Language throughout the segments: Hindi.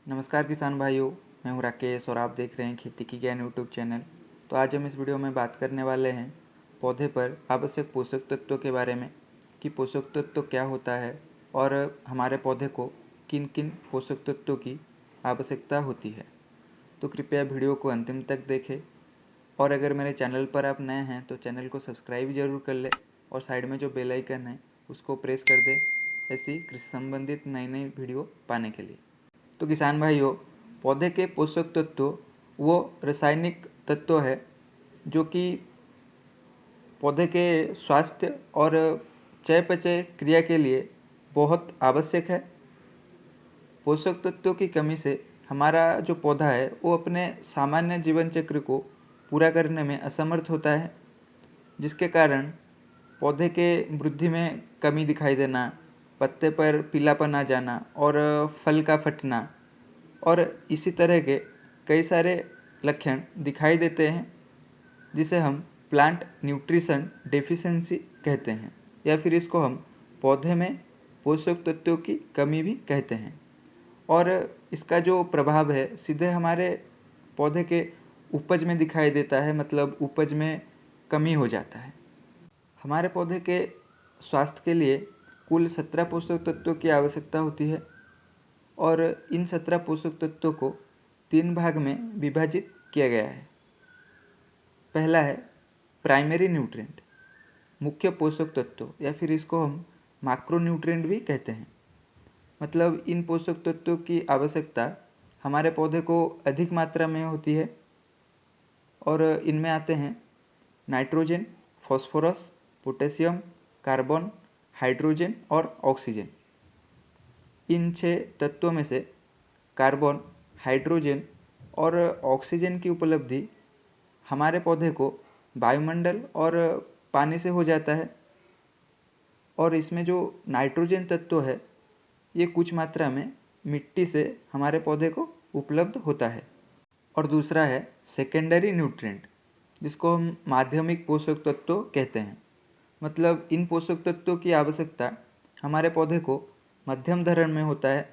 नमस्कार किसान भाइयों, मैं हूं राकेश और आप देख रहे हैं खेती की ज्ञान यूट्यूब चैनल। तो आज हम इस वीडियो में बात करने वाले हैं पौधे पर आवश्यक पोषक तत्वों के बारे में कि पोषक तत्व क्या होता है और हमारे पौधे को किन किन पोषक तत्वों की आवश्यकता होती है। तो कृपया वीडियो को अंतिम तक देखें और अगर मेरे चैनल पर आप नए हैं तो चैनल को सब्सक्राइब जरूर कर ले और साइड में जो बेल आइकन है उसको प्रेस कर दे ऐसी कृषि संबंधित नई नई वीडियो पाने के लिए। तो किसान भाइयों, पौधे के पोषक तत्व वो रासायनिक तत्व है जो कि पौधे के स्वास्थ्य और चयापचय क्रिया के लिए बहुत आवश्यक है। पोषक तत्वों की कमी से हमारा जो पौधा है वो अपने सामान्य जीवन चक्र को पूरा करने में असमर्थ होता है, जिसके कारण पौधे के वृद्धि में कमी दिखाई देना, पत्ते पर पीलापन आ जाना और फल का फटना और इसी तरह के कई सारे लक्षण दिखाई देते हैं, जिसे हम प्लांट न्यूट्रिशन डेफिशिएंसी कहते हैं या फिर इसको हम पौधे में पोषक तत्वों की कमी भी कहते हैं। और इसका जो प्रभाव है सीधे हमारे पौधे के उपज में दिखाई देता है, मतलब उपज में कमी हो जाता है। हमारे पौधे के स्वास्थ्य के लिए कुल 17 पोषक तत्वों की आवश्यकता होती है और इन 17 पोषक तत्वों को 3 भाग में विभाजित किया गया है। पहला है प्राइमरी न्यूट्रिएंट, मुख्य पोषक तत्व या फिर इसको हम मैक्रो न्यूट्रिएंट भी कहते हैं। मतलब इन पोषक तत्वों की आवश्यकता हमारे पौधे को अधिक मात्रा में होती है और इनमें आते हैं nitrogen, phosphorus, potassium, carbon, hydrogen और ऑक्सीजन। इन 6 तत्वों में से कार्बन, हाइड्रोजन और ऑक्सीजन की उपलब्धि हमारे पौधे को वायुमंडल और पानी से हो जाता है और इसमें जो नाइट्रोजन तत्व है ये कुछ मात्रा में मिट्टी से हमारे पौधे को उपलब्ध होता है। और दूसरा है सेकेंडरी न्यूट्रिएंट, जिसको हम माध्यमिक पोषक तत्व कहते हैं। मतलब इन पोषक तत्वों की आवश्यकता हमारे पौधे को मध्यम धरण में होता है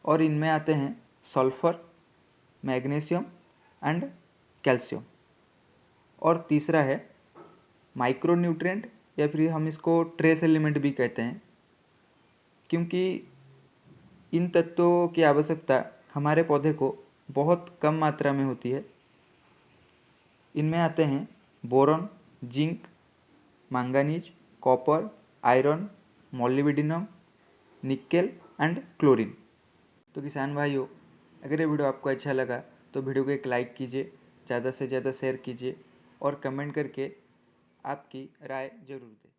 और इनमें आते हैं सल्फर, मैग्नीशियम एंड कैल्शियम। और तीसरा है माइक्रो न्यूट्रिएंट या फिर हम इसको ट्रेस एलिमेंट भी कहते हैं, क्योंकि इन तत्वों की आवश्यकता हमारे पौधे को बहुत कम मात्रा में होती है। इनमें आते हैं boron, zinc, manganese, copper, iron, molybdenum, nickel and chlorine. तो किसान भाइयों, अगर ये वीडियो आपको अच्छा लगा तो वीडियो को एक लाइक कीजिए, ज़्यादा से ज़्यादा शेयर कीजिए और कमेंट करके आपकी राय ज़रूर दें।